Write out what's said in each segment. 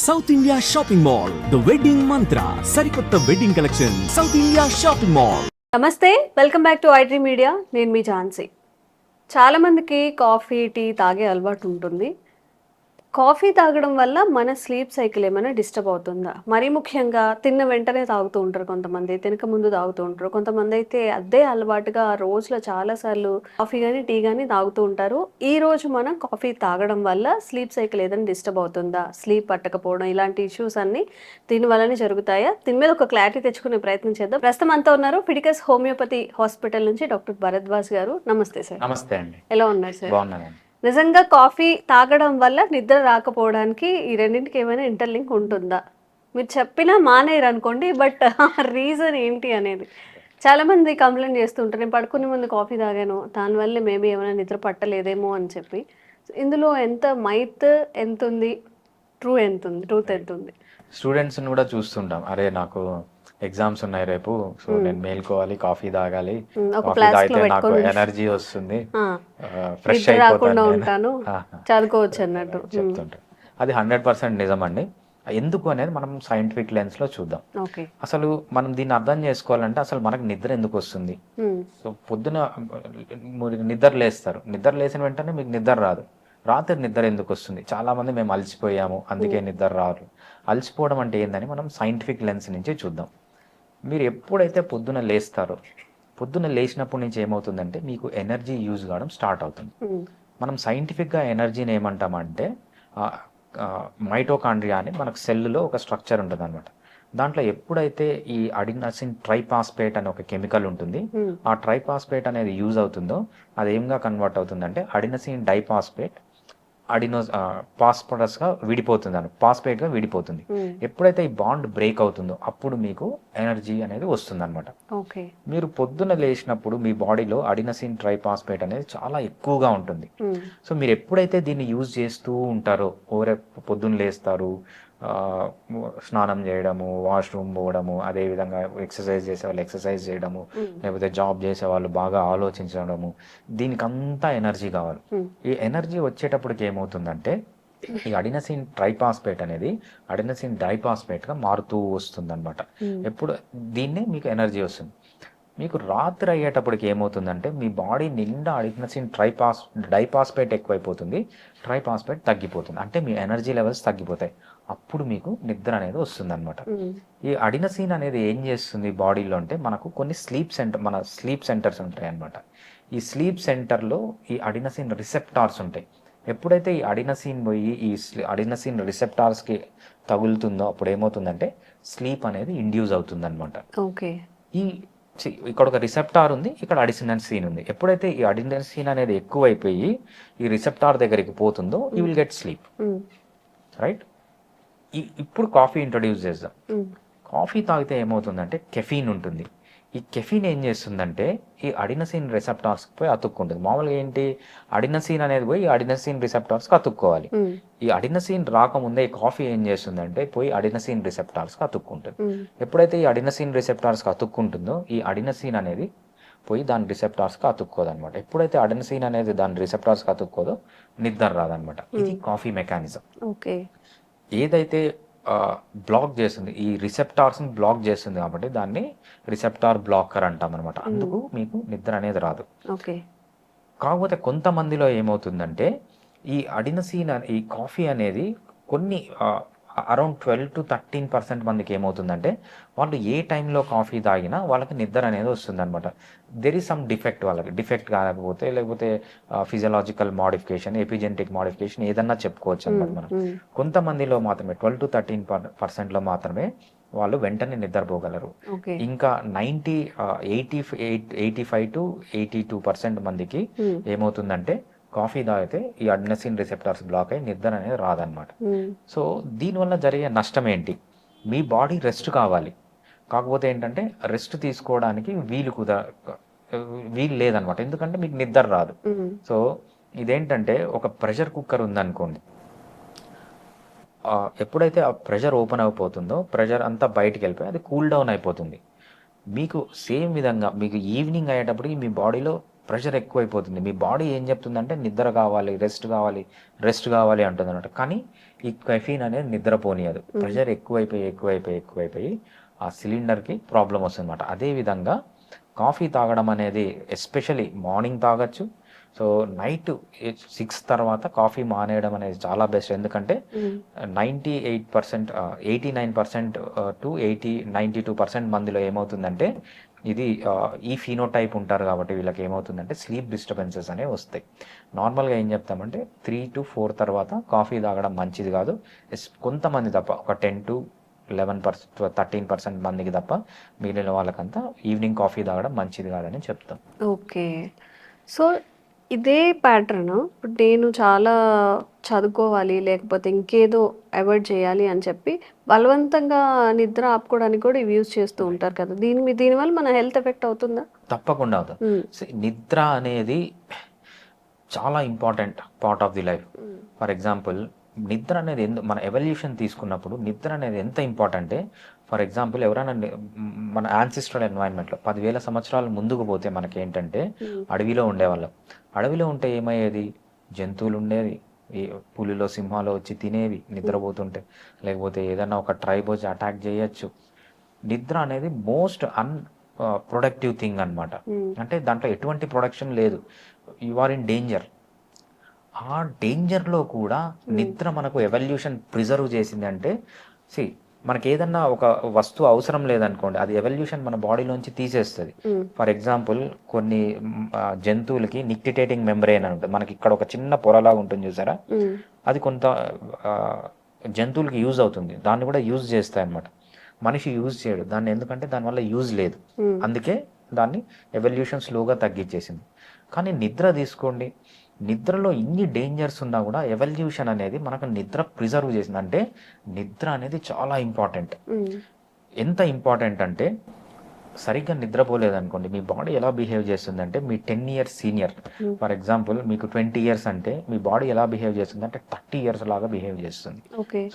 South India shopping mall the wedding mantra సరికొత్త wedding collection South India shopping mall. నమస్తే, welcome back to IT media. నేను మీ ఝాన్సీ. చాలామందికి coffee tea తాగే అలవాటు ఉంటుంది. కాఫీ తాగడం వల్ల మన స్లీప్ సైకిల్ ఏమైనా డిస్టర్బ్ అవుతుందా? మరీ ముఖ్యంగా తిన్న వెంటనే తాగుతూ ఉంటారు కొంతమంది, తినక ముందు తాగుతూ ఉంటారు కొంతమంది. అయితే అదే అలవాటుగా రోజులో చాలాసార్లు కాఫీ కానీ టీ కానీ తాగుతూ ఉంటారు. ఈ రోజు మనం కాఫీ తాగడం వల్ల స్లీప్ సైకిల్ ఏదైనా డిస్టర్బ్ అవుతుందా, స్లీప్ పట్టకపోవడం, ఇలాంటి ఇష్యూస్ అన్ని దీని వల్లనే జరుగుతాయా? దీని మీద ఒక క్లారిటీ తెచ్చుకునే ప్రయత్నం చేద్దాం. ప్రస్తుతం అంతా ఉన్నారు ఫిడికస్ హోమియోపతి హాస్పిటల్ నుంచి డాక్టర్ భరద్వాజ్ గారు. నమస్తే సార్. నమస్తే అండి. ఎలా ఉన్నారు సార్? బాగున్నానండి. నిజంగా కాఫీ తాగడం వల్ల నిద్ర రాకపోవడానికి ఈ రెండింటికి ఏమైనా ఇంటర్లింక్ ఉంటుందా? మీరు చెప్పినా మానేరు అనుకోండి, బట్ రీజన్ ఏంటి అనేది చాలామంది కంప్లైంట్ చేస్తుంటారు. నేను పడుకునే ముందు కాఫీ తాగాను, దానివల్ల మేబీ ఏమైనా నిద్ర పట్టలేదేమో అని చెప్పి. ఇందులో ఎంత మైత్ ఎంత ఉంది, ట్రూత్ ఎంత ఉంది? స్టూడెంట్స్ని కూడా చూస్తుంటాం, అరే నాకు ఎగ్జామ్స్ ఉన్నాయి రేపు, సో నేను మేల్కోవాలి, కాఫీ తాగాలి, కాఫీ తాగితే నాకు ఎనర్జీ వస్తుంది, ఫ్రెష్ అయిపోతాను, ఉంటాను, చదువుకోవచ్చు అన్నట్టు చెప్తుంటారు. అది 100% నిజమండి. ఎందుకు అనేది మనం సైంటిఫిక్ లెన్స్ లో చూద్దాం. అసలు మనం దీన్ని అర్థం చేసుకోవాలంటే అసలు మనకు నిద్ర ఎందుకు వస్తుంది. సో పొద్దున నిద్ర లేస్తారు, నిద్ర లేచిన వెంటనే మీకు నిద్ర రాదు. రాత్రి నిద్ర ఎందుకు వస్తుంది? చాలా మంది మేము అలసిపోయాము అందుకే నిద్ర రాదు. అలసిపోవడం అంటే ఏందని మనం సైంటిఫిక్ లెన్స్ నుంచి చూద్దాం. మీరు ఎప్పుడైతే పొద్దున లేస్తారో, పొద్దున లేచినప్పటి నుంచి ఏమవుతుందంటే మీకు ఎనర్జీ యూజ్ కావడం స్టార్ట్ అవుతుంది. మనం సైంటిఫిక్గా ఎనర్జీని ఏమంటామంటే మైటోకాండ్రియా అని మనకు సెల్లో ఒక స్ట్రక్చర్ ఉంటుంది అనమాట. దాంట్లో ఎప్పుడైతే ఈ అడినసిన్ ట్రైపాస్పేట్ అనే ఒక కెమికల్ ఉంటుంది, ఆ ట్రైపాస్పేట్ అనేది యూజ్ అవుతుందో అది ఏంగా కన్వర్ట్ అవుతుందంటే అడినసిన్ డైపాస్పేట్ పాస్పరస్ గా విడిపోతుంది, పాస్పేట్ గా విడిపోతుంది. ఎప్పుడైతే ఈ బాండ్ బ్రేక్ అవుతుందో అప్పుడు మీకు ఎనర్జీ అనేది వస్తుంది అనమాట. మీరు పొద్దున లేచినప్పుడు మీ బాడీలో అడినసిన్ ట్రైపాస్పేట్ అనేది చాలా ఎక్కువగా ఉంటుంది. సో మీరు ఎప్పుడైతే దీన్ని యూజ్ చేస్తూ ఉంటారో, పొద్దున్న లేస్తారు, స్నానం చేయడము, వాష్రూమ్ పోవడము, అదేవిధంగా ఎక్సర్సైజ్ చేసే వాళ్ళు ఎక్సర్సైజ్ చేయడము, లేకపోతే జాబ్ చేసే వాళ్ళు బాగా ఆలోచించడము, దీనికంతా ఎనర్జీ కావాలి. ఈ ఎనర్జీ వచ్చేటప్పటికి ఏమవుతుందంటే ఈ అడినసిన్ ట్రైపాస్పేట్ అనేది అడినసిన్ డైపాస్పేట్ గా మారుతూ వస్తుంది అనమాట. ఎప్పుడు దీన్నే మీకు ఎనర్జీ వస్తుంది. మీకు రాత్రి అయ్యేటప్పటికి ఏమవుతుందంటే మీ బాడీ నిండా అడినసిన్ డైపాస్పేట్ ఎక్కువైపోతుంది, ట్రైపాస్పేట్ తగ్గిపోతుంది. అంటే మీ ఎనర్జీ లెవెల్స్ తగ్గిపోతాయి. అప్పుడు మీకు నిద్ర అనేది వస్తుంది అనమాట. ఈ అడినసిన్ అనేది ఏం చేస్తుంది బాడీలో అంటే మనకు కొన్ని మన స్లీప్ సెంటర్స్ ఉంటాయి అనమాట. ఈ స్లీప్ సెంటర్లో ఈ అడినసిన్ రిసెప్టార్స్ ఉంటాయి. ఎప్పుడైతే ఈ అడినసిన్ పోయి ఈ అడినసిన్ రిసెప్టార్స్కి తగులుతుందో అప్పుడు ఏమవుతుందంటే స్లీప్ అనేది ఇండ్యూస్ అవుతుంది అనమాట. ఇక్కడ ఒక రిసెప్టార్ ఉంది, ఇక్కడ అడినసిన్ ఉంది. ఎప్పుడైతే ఈ అడినసిన్ అనేది ఎక్కువైపోయి ఈ రిసెప్టార్ దగ్గరికి పోతుందో you will get sleep, right? ఇప్పుడు కాఫీ ఇంట్రొడ్యూస్ చేద్దాం. కాఫీ తాగితే ఏమవుతుందంటే కెఫీన్ ఉంటుంది. ఈ కెఫీన్ ఏం చేస్తుందంటే ఈ అడినసిన్ రిసెప్టార్స్కి పోయి అతుక్కుంటుంది. మామూలుగా ఏంటి, అడినసిన్ అనేది పోయి అడినసిన్ రిసెప్టార్స్కి అతుక్కోవాలి. ఈ అడినసిన్ రాకముందే ఈ కాఫీ ఏం చేస్తుందంటే పోయి అడినసిన్ రిసెప్టార్స్కి అతుక్కుంటుంది. ఎప్పుడైతే ఈ అడినసిన్ రిసెప్టార్స్కి అతుక్కుంటుందో ఈ అడినసిన్ అనేది పోయి దాని రిసెప్టార్స్కి అతుక్కోదనమాట. ఎప్పుడైతే అడినసిన్ అనేది దాని రిసెప్టార్స్కి అతుక్కోదో నిద్ర రాదనమాట. ఇది కాఫీ మెకానిజం. ఏదైతే బ్లాక్ చేస్తుంది, ఈ రిసెప్టార్స్ని బ్లాక్ చేస్తుంది కాబట్టి దాన్ని రిసెప్టార్ బ్లాకర్ అంటాం అనమాట. అందుకు మీకు నిద్ర అనేది రాదు. కాకపోతే కొంతమందిలో ఏమవుతుందంటే ఈ అడినసిన్ ఈ కాఫీ అనేది కొన్ని అరౌండ్ 12 to 13% మందికి ఏమవుతుందంటే వాళ్ళు ఏ టైంలో కాఫీ తాగినా వాళ్ళకి నిద్ర అనేది వస్తుంది అనమాట. దెర్ ఈస్ సమ్ డిఫెక్ట్, వాళ్ళకి డిఫెక్ట్ కాకపోతే లేకపోతే ఫిజియలాజికల్ మోడిఫికేషన్, ఎపిజెనెటిక్ మోడిఫికేషన్ ఏదన్నా చెప్పుకోవచ్చు అనమాట. మనం కొంతమందిలో మాత్రమే 12 to 13% మాత్రమే వాళ్ళు వెంటనే నిద్రపోగలరు. ఇంకా 85 to 82% మందికి ఏమవుతుందంటే కాఫీ తాగితే ఈ అడినసిన్ రిసెప్టార్స్ బ్లాక్ అయ్యి నిద్ర అనేది రాదనమాట. సో దీనివల్ల జరిగే నష్టం ఏంటి? మీ బాడీ రెస్ట్ కావాలి, కాకపోతే ఏంటంటే రెస్ట్ తీసుకోవడానికి వీలు లేదనమాట. ఎందుకంటే మీకు నిద్ర రాదు. సో ఇదేంటంటే ఒక ప్రెషర్ కుక్కర్ ఉందనుకోండి, ఎప్పుడైతే ఆ ప్రెషర్ ఓపెన్ అయిపోతుందో ప్రెషర్ అంతా బయటికి వెళ్ళిపోయి అది కూల్ డౌన్ అయిపోతుంది. మీకు సేమ్ విధంగా మీకు ఈవినింగ్ అయ్యేటప్పటికి మీ బాడీలో ప్రెషర్ ఎక్కువైపోతుంది. మీ బాడీ ఏం చెప్తుందంటే నిద్ర కావాలి, రెస్ట్ కావాలి అంటుంది అనమాట. కానీ ఈ కెఫీన్ అనేది నిద్రపోనియదు. ప్రెషర్ ఎక్కువైపోయి ఆ సిలిండర్కి ప్రాబ్లం వస్తుంది అనమాట. అదేవిధంగా కాఫీ తాగడం అనేది ఎస్పెషలీ మార్నింగ్ తాగొచ్చు. సో నైట్ 6 తర్వాత కాఫీ మానేయడం అనేది చాలా బెస్ట్. ఎందుకంటే 98%, 89% టు 92% మందిలో ఏమవుతుందంటే ఇది ఈ ఫీనోటైప్ ఉంటారు కాబట్టి వీళ్ళకి ఏమవుతుందంటే స్లీప్ డిస్టర్బెన్సెస్ అనేవి వస్తాయి. నార్మల్గా ఏం చెప్తామంటే 3 to 4 తర్వాత కాఫీ తాగడం మంచిది కాదు. కొంతమంది తప్ప, ఒక 10 to 11%, 13% మందికి తప్ప మిగిలిన వాళ్ళకంతా ఈవినింగ్ కాఫీ తాగడం మంచిది కాదని చెప్తాం. ఓకే. సో ఇదే ప్యాటర్న్ ఇప్పుడు నేను చాలా చదువుకోవాలి లేకపోతే ఇంకేదో అవాయిడ్ చేయాలి అని చెప్పి బలవంతంగా నిద్ర ఆపుకోవడానికి కూడా ఇవి యూజ్ చేస్తూ ఉంటారు కదా. దీనివల్ల మన హెల్త్ ఎఫెక్ట్ అవుతుందా? తప్పకుండా అవుతుంది. నిద్ర అనేది చాలా important part of the life. For example నిద్ర అనేది మన ఎవల్యూషన్ తీసుకున్నప్పుడు నిద్ర అనేది ఎంత ఇంపార్టెంటే, ఫర్ ఎగ్జాంపుల్ ఎవరైనా మన యాన్సిస్ట్రల్ ఎన్వైరన్మెంట్లో 10,000 సంవత్సరాలు ముందుకు పోతే మనకి ఏంటంటే అడవిలో ఉండేవాళ్ళం. అడవిలో ఉంటే ఏమయ్యేది, జంతువులు ఉండేవి, ఈ పులిలో సింహాలు వచ్చి తినేవి నిద్రపోతుంటే, లేకపోతే ఏదైనా ఒక ట్రైబ్ వచ్చి అటాక్ చేయొచ్చు. నిద్ర అనేది మోస్ట్ ప్రొడక్టివ్ థింగ్ అనమాట. అంటే దాంట్లో ఎటువంటి ప్రొడక్షన్ లేదు, యు ఆర్ ఇన్ డేంజర్. ఆ డేంజర్లో కూడా నిద్ర మనకు ఎవల్యూషన్ ప్రిజర్వ్ చేసింది. అంటే మనకి ఏదన్నా ఒక వస్తువు అవసరం లేదనుకోండి, అది ఎవల్యూషన్ మన బాడీలోంచి తీసేస్తుంది. ఫర్ ఎగ్జాంపుల్ కొన్ని జంతువులకి నిక్టిటేటింగ్ మెంబ్రెయిన్ అని ఉంటుంది. మనకి ఇక్కడ ఒక చిన్న పొరలాగా ఉంటుంది చూసారా, అది కొంత జంతువులకి యూజ్ అవుతుంది, దాన్ని కూడా యూజ్ చేస్తాయి అనమాట. మనిషి యూజ్ చేయడు దాన్ని, ఎందుకంటే దానివల్ల యూజ్ లేదు, అందుకే దాన్ని ఎవల్యూషన్ స్లోగా తగ్గించేసింది. కానీ నిద్ర తీసుకోండి, నిద్రలో ఇన్ని డేంజర్స్ ఉన్నా కూడా ఎవల్యూషన్ అనేది మనకు నిద్ర ప్రిజర్వ్ చేసింది. అంటే నిద్ర అనేది చాలా ఇంపార్టెంట్. ఎంత ఇంపార్టెంట్ అంటే సరిగ్గా నిద్రపోలేదనుకోండి మీ బాడీ ఎలా బిహేవ్ చేస్తుందంటే, మీ 10 years సీనియర్, ఫర్ ఎగ్జాంపుల్ మీకు 20 years అంటే మీ బాడీ ఎలా బిహేవ్ చేస్తుంది అంటే 30 years లాగా బిహేవ్ చేస్తుంది.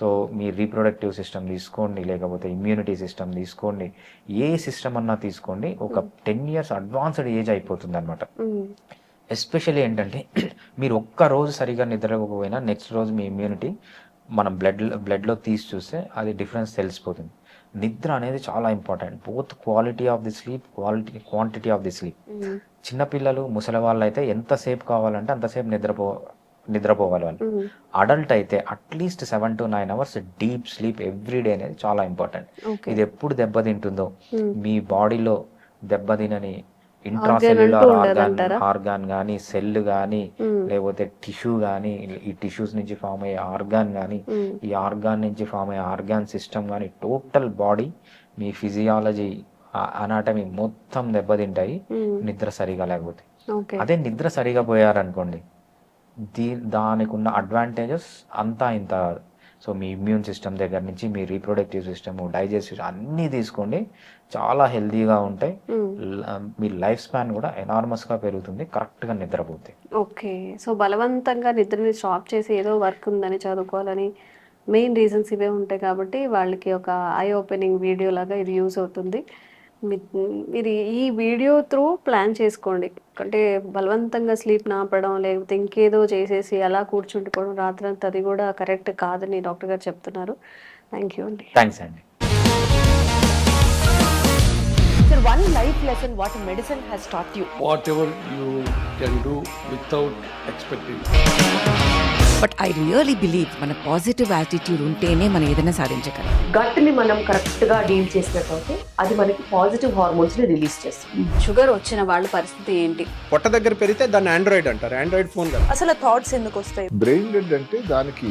సో మీ రీప్రొడక్టివ్ సిస్టమ్ తీసుకోండి, లేకపోతే ఇమ్యూనిటీ సిస్టమ్ తీసుకోండి, ఏ సిస్టమ్ అన్నా తీసుకోండి, ఒక 10 years అడ్వాన్స్డ్ ఏజ్ అయిపోతుంది అనమాట. ఎస్పెషల్లీ ఏంటంటే మీరు ఒక్క రోజు సరిగా నిద్రపోకపోయినా నెక్స్ట్ రోజు మీ ఇమ్యూనిటీ మనం బ్లడ్లో తీసి చూస్తే అది డిఫరెన్స్ తెలిసిపోతుంది. నిద్ర అనేది చాలా important, both quality of the sleep, quantity of the sleep. చిన్నపిల్లలు, ముసలి వాళ్ళు అయితే ఎంతసేపు కావాలంటే అంతసేపు నిద్రపోవాలి వాళ్ళు. అడల్ట్ అయితే at least 7 to 9 hours deep sleep everyday అనేది చాలా ఇంపార్టెంట్. ఇది ఎప్పుడు దెబ్బతింటుందో, మీ బాడీలో దెబ్బతినని ఇంట్రాసెల్యులర్ ఆర్గాన్ కానీ, సెల్ కానీ, లేకపోతే టిష్యూ కానీ, ఈ టిష్యూస్ నుంచి ఫామ్ అయ్యే ఆర్గాన్ కానీ, ఈ ఆర్గాన్ నుంచి ఫామ్ అయ్యే ఆర్గాన్ సిస్టమ్ కానీ, టోటల్ బాడీ, మీ ఫిజియాలజీ, అనాటమీ మొత్తం దెబ్బతింటాయి నిద్ర సరిగా లేకపోతే. అదే నిద్ర సరిగా పోయారనుకోండి, దానికి ఉన్న అడ్వాంటేజెస్ అంతా ఇంత. సో మీ ఇమ్యూన్ సిస్టమ్ దగ్గర నుంచి మీ రీప్రొడక్టివ్ సిస్టమ్, డైజెస్టివ్ అన్నీ తీసుకోండి, చాలా హెల్తీగా ఉంటాయి. మీ లైఫ్ స్పాన్ కూడా ఎనార్మస్గా పెరుగుతుంది కరెక్ట్గా నిద్రపోతే. ఓకే. సో బలవంతంగా నిద్రని స్టాప్ చేసి ఏదో వర్క్ ఉందని చదువుకోవాలని మెయిన్ రీజన్స్ ఇవే ఉంటాయి కాబట్టి వాళ్ళకి ఒక ఐ ఓపెనింగ్ వీడియో లాగా ఇది యూజ్ అవుతుంది. మీరు ఈ వీడియో త్రూ ప్లాన్ చేసుకోండి. అంటే బలవంతంగా స్లీప్ నాపడం లేకపోతే ఇంకేదో చేసేసి అలా కూర్చుంటుకోవడం రాత్రంతా, అది కూడా కరెక్ట్ కాదని డాక్టర్ గారు చెప్తున్నారు. థ్యాంక్ యూ అండి. థ్యాంక్స్ అండి. Sir, one life lesson what medicine has taught you. Whatever you can do without expecting. But I really believe మన పాజిటివ్ యాటిట్యూడ్ ఉంటేనే మనం ఏదైనా సాధించగలం. గట్ ని మనం కరెక్ట్ గా డీల్ చేసినట్లయితే అది మనకి పాజిటివ్ హార్మోన్స్ ని రిలీజ్ చేస్తుంది. షుగర్ వచ్చిన వాళ్ళ పరిస్థితి ఏంటి? పొట్ట దగ్గర పెరిగితే దాన్ని ఆండ్రాయిడ్ అంటారు, ఆండ్రాయిడ్ ఫోన్ కదా. అసలు థాట్స్ ఎందుకు వస్తాయి? బ్రెయిన్ డెడ్ అంటే దానికి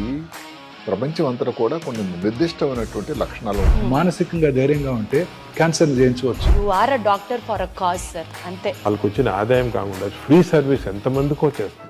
ప్రపంచం అంతా కూడా కొన్ని నిర్దిష్టమైనటువంటి లక్షణాలు ఉంటాయి. మానసికంగా ధైర్యంగా ఉంటే క్యాన్సర్ జయించవచ్చు. You are a doctor for a cause sir, అంతే. వాళ్ళకి వచ్చిన ఆదాయం కాకుండా ఫ్రీ సర్వీస్ ఎంతమందికో చేస్తుంది.